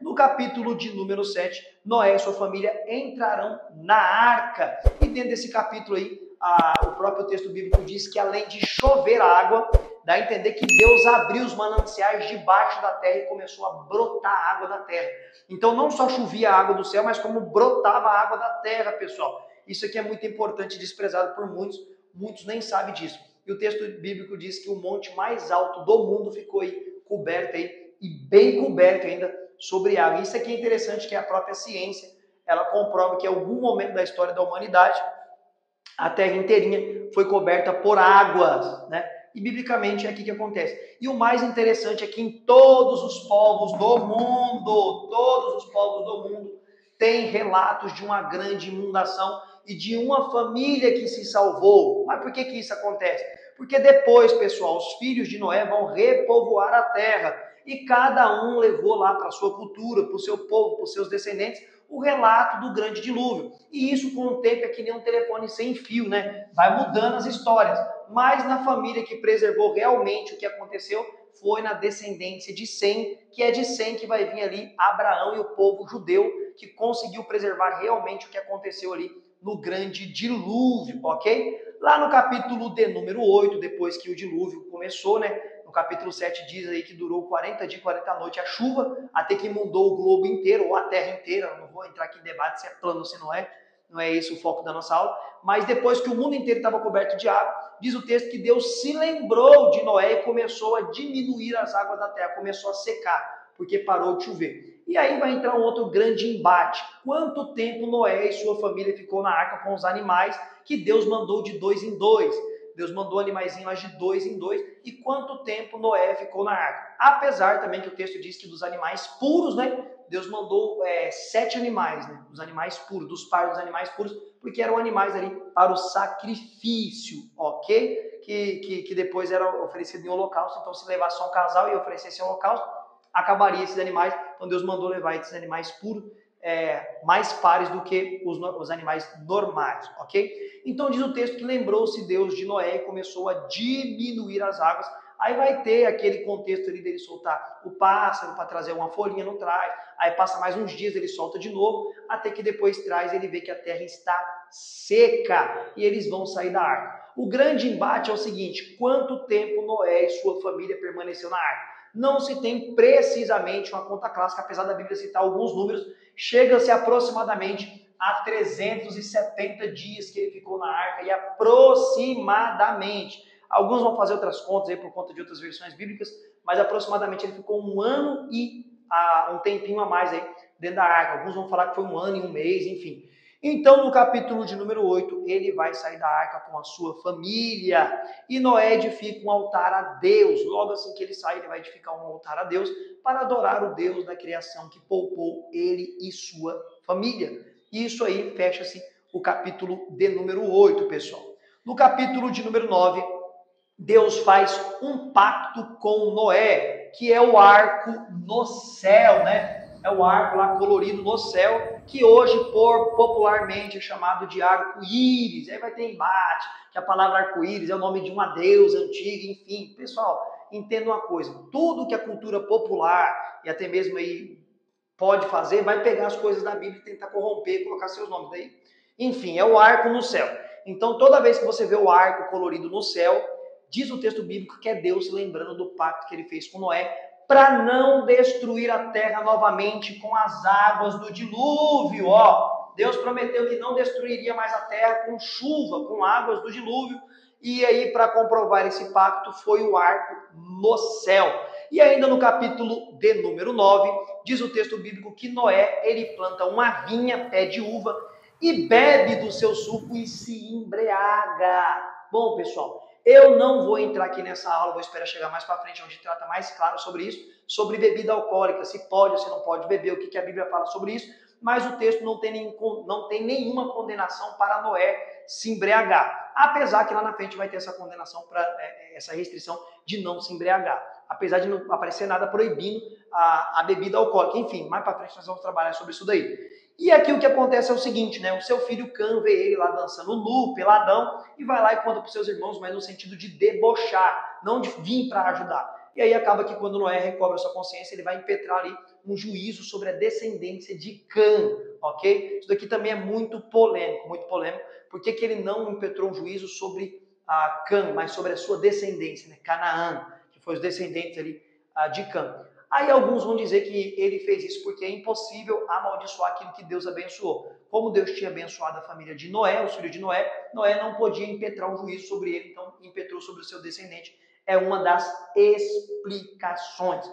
No capítulo de número 7, Noé e sua família entrarão na arca. E dentro desse capítulo aí, o próprio texto bíblico diz que além de chover água, dá a entender que Deus abriu os mananciais debaixo da terra e começou a brotar água da terra. Então não só chovia a água do céu, mas como brotava a água da terra, pessoal. Isso aqui é muito importante e desprezado por muitos, muitos nem sabem disso. E o texto bíblico diz que o monte mais alto do mundo ficou aí coberto aí, e bem coberto ainda, sobre água. Isso aqui é interessante, que a própria ciência, ela comprova que em algum momento da história da humanidade, a Terra inteirinha foi coberta por águas, né? E biblicamente é aqui que acontece. E o mais interessante é que em todos os povos do mundo, tem relatos de uma grande inundação e de uma família que se salvou. Mas por que isso acontece? Porque depois, pessoal, os filhos de Noé vão repovoar a terra. E cada um levou lá para a sua cultura, para o seu povo, para os seus descendentes, o relato do grande dilúvio. E isso, com o tempo, é que nem um telefone sem fio, né? Vai mudando as histórias. Mas na família que preservou realmente o que aconteceu foi na descendência de Sem, que é de Sem que vai vir ali Abraão e o povo judeu, que conseguiu preservar realmente o que aconteceu ali no grande dilúvio, ok? Lá no capítulo de número 8, depois que o dilúvio começou, né? No capítulo 7 diz aí que durou 40 dias e 40 noites a chuva, até que inundou o globo inteiro, ou a terra inteira. Eu não vou entrar aqui em debate se é plano ou se não é esse o foco da nossa aula. Mas depois que o mundo inteiro estava coberto de água, diz o texto que Deus se lembrou de Noé e começou a diminuir as águas da terra, começou a secar, porque parou de chover. E aí vai entrar um outro grande embate. Quanto tempo Noé e sua família ficou na arca com os animais que Deus mandou de 2 em 2? Deus mandou animaizinhos lá de 2 em 2. E quanto tempo Noé ficou na arca? Apesar também que o texto diz que dos animais puros, né? Deus mandou 7 animais, né? Os animais puros, dos pares dos animais puros, porque eram animais ali para o sacrifício, ok? Que depois era oferecido em holocausto. Então, se levasse só um casal e oferecesse em holocausto, acabaria esses animais. Então, Deus mandou levar esses animais puros, mais pares do que os animais normais, ok? Então diz o texto que lembrou-se Deus de Noé e começou a diminuir as águas. Aí vai ter aquele contexto ali dele soltar o pássaro para trazer uma folhinha, não traz. Aí passa mais uns dias, ele solta de novo, até que depois traz, ele vê que a terra está seca e eles vão sair da arca. O grande embate é o seguinte: quanto tempo Noé e sua família permaneceu na arca? Não se tem precisamente uma conta clássica, apesar da Bíblia citar alguns números, chega-se aproximadamente a 370 dias que ele ficou na arca, e aproximadamente. Alguns vão fazer outras contas aí por conta de outras versões bíblicas, mas aproximadamente ele ficou 1 ano e um tempinho a mais aí dentro da arca. Alguns vão falar que foi 1 ano e 1 mês, enfim. Então, no capítulo de número 8, ele vai sair da arca com a sua família. E Noé edifica um altar a Deus. Logo assim que ele sai, ele vai edificar um altar a Deus para adorar o Deus da criação que poupou ele e sua família. E isso aí fecha-se o capítulo de número 8, pessoal. No capítulo de número 9, Deus faz um pacto com Noé, que é o arco no céu, né? É o arco lá colorido no céu, que hoje popularmente é chamado de arco-íris. Aí vai ter embate, que a palavra arco-íris é o nome de uma deusa antiga, enfim. Pessoal, entenda uma coisa: tudo que a cultura popular e até mesmo aí pode fazer, vai pegar as coisas da Bíblia e tentar corromper e colocar seus nomes daí. Enfim, é o arco no céu. Então, toda vez que você vê o arco colorido no céu, diz o texto bíblico que é Deus se lembrando do pacto que ele fez com Noé para não destruir a terra novamente com as águas do dilúvio. Ó, Deus prometeu que não destruiria mais a terra com chuva, com águas do dilúvio. E aí, para comprovar esse pacto, foi o arco no céu. E ainda no capítulo de número 9, diz o texto bíblico que Noé, ele planta uma vinha, pé de uva, e bebe do seu suco e se embriaga. Bom, pessoal, eu não vou entrar aqui nessa aula, vou esperar chegar mais para frente, onde trata mais claro sobre isso, sobre bebida alcoólica, se pode ou se não pode beber, o que a Bíblia fala sobre isso, mas o texto não tem nenhuma condenação para Noé se embriagar. Apesar que lá na frente vai ter essa condenação, essa restrição de não se embriagar. Apesar de não aparecer nada proibindo a bebida alcoólica. Enfim, mais para frente nós vamos trabalhar sobre isso daí. E aqui o que acontece é o seguinte, né? O seu filho Cã vê ele lá dançando nu, peladão, e vai lá e conta para os seus irmãos, mas no sentido de debochar, não de vir para ajudar. E aí acaba que quando Noé recobra sua consciência, ele vai impetrar ali um juízo sobre a descendência de Cã, ok? Isso daqui também é muito polêmico, Por que ele não impetrou um juízo sobre Cã, mas sobre a sua descendência, né? Canaã, que foi os descendentes ali de Cã. Aí alguns vão dizer que ele fez isso porque é impossível amaldiçoar aquilo que Deus abençoou. Como Deus tinha abençoado a família de Noé, os filhos de Noé, Noé não podia impetrar um juízo sobre ele, então impetrou sobre o seu descendente. É uma das explicações.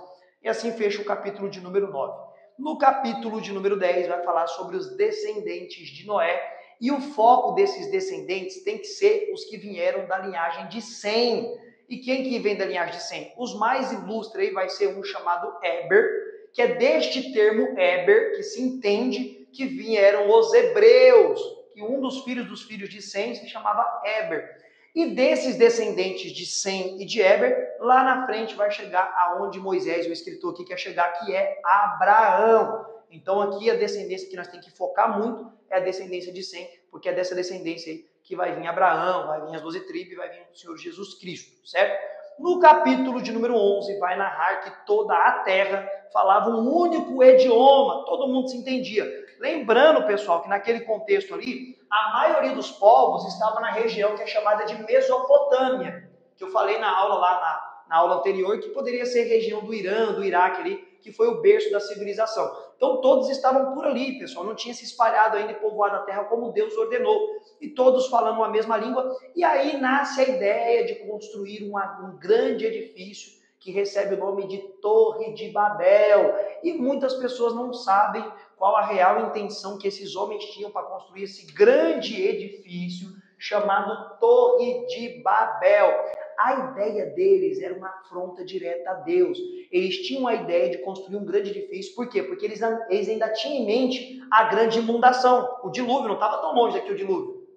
E assim fecha o capítulo de número 9. No capítulo de número 10 vai falar sobre os descendentes de Noé, e o foco desses descendentes tem que ser os que vieram da linhagem de Sem. E quem que vem da linhagem de Sem? Os mais ilustres aí vai ser um chamado Éber, que é deste termo Éber que se entende que vieram os hebreus, que um dos filhos de Sem se chamava Éber. E desses descendentes de Sem e de Éber, lá na frente vai chegar aonde Moisés, o escritor aqui quer chegar, que é Abraão. Então aqui a descendência que nós temos que focar muito é a descendência de Sem, porque é dessa descendência aí que vai vir Abraão, vai vir as 12 tribos, vai vir o Senhor Jesus Cristo, certo? No capítulo de número 11 vai narrar que toda a terra falava um único idioma, todo mundo se entendia. Lembrando, pessoal, que naquele contexto ali, a maioria dos povos estava na região que é chamada de Mesopotâmia, que eu falei na aula lá, na aula anterior, que poderia ser região do Irã, do Iraque ali, que foi o berço da civilização. Então todos estavam por ali, pessoal, não tinha se espalhado ainda e povoado a terra como Deus ordenou. E todos falando a mesma língua, e aí nasce a ideia de construir um grande edifício que recebe o nome de Torre de Babel. E muitas pessoas não sabem qual a real intenção que esses homens tinham para construir esse grande edifício chamado Torre de Babel. A ideia deles era uma afronta direta a Deus. Eles tinham a ideia de construir um grande edifício. Por quê? Porque eles ainda tinham em mente a grande inundação. O dilúvio, não estava tão longe daqui o dilúvio.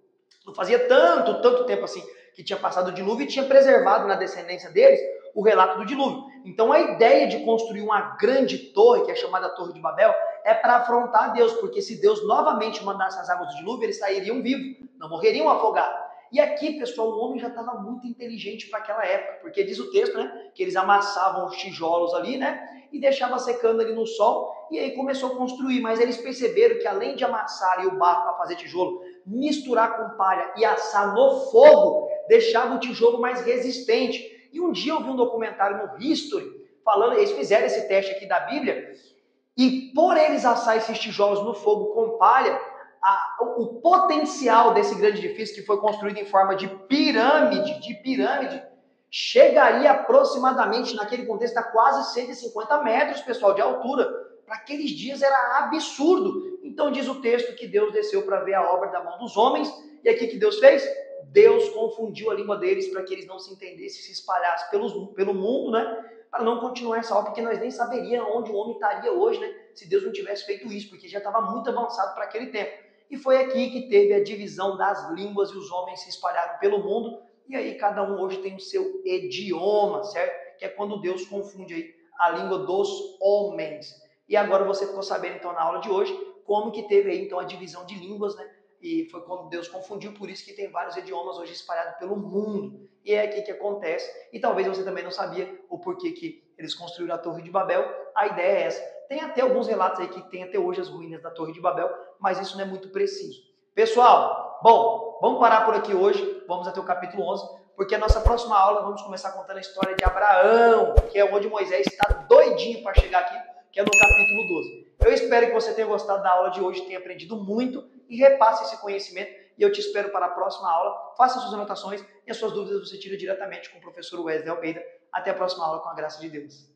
Não fazia tanto tempo assim que tinha passado o dilúvio e tinha preservado na descendência deles o relato do dilúvio. Então a ideia de construir uma grande torre, que é chamada Torre de Babel, é para afrontar Deus, porque se Deus novamente mandasse as águas do dilúvio, eles sairiam vivos, não morreriam afogados. E aqui, pessoal, o homem já estava muito inteligente para aquela época, porque diz o texto, né, que eles amassavam os tijolos ali, né, e deixavam secando ali no sol, e aí começou a construir. Mas eles perceberam que além de amassar o barro para fazer tijolo, misturar com palha e assar no fogo, deixava o tijolo mais resistente. E um dia eu vi um documentário no History, falando, eles fizeram esse teste aqui da Bíblia, e por eles assar esses tijolos no fogo com palha, o potencial desse grande edifício, que foi construído em forma de pirâmide, chegaria aproximadamente, naquele contexto, a quase 150 metros, pessoal, de altura. Para aqueles dias era absurdo. Então diz o texto que Deus desceu para ver a obra da mão dos homens, e aqui que Deus fez? Deus confundiu a língua deles para que eles não se entendessem, se espalhassem pelo mundo, né? Para não continuar essa obra, porque nós nem saberíamos onde o homem estaria hoje, né? Se Deus não tivesse feito isso, porque já estava muito avançado para aquele tempo. E foi aqui que teve a divisão das línguas e os homens se espalharam pelo mundo, e aí cada um hoje tem o seu idioma, certo? Que é quando Deus confunde aí a língua dos homens. E agora você ficou sabendo então na aula de hoje como que teve aí então a divisão de línguas, né? E foi quando Deus confundiu, por isso que tem vários idiomas hoje espalhados pelo mundo. E é aqui que acontece. E talvez você também não sabia o porquê que eles construíram a Torre de Babel. A ideia é essa. Tem até alguns relatos aí que tem até hoje as ruínas da Torre de Babel, mas isso não é muito preciso. Pessoal, bom, vamos parar por aqui hoje. Vamos até o capítulo 11, porque a nossa próxima aula vamos começar contando a história de Abraão, que é onde Moisés está doidinho para chegar aqui, que é no capítulo 12. Eu espero que você tenha gostado da aula de hoje, tenha aprendido muito e repasse esse conhecimento. E eu te espero para a próxima aula. Faça suas anotações e as suas dúvidas você tira diretamente com o professor Wesley Almeida. Até a próxima aula, com a graça de Deus.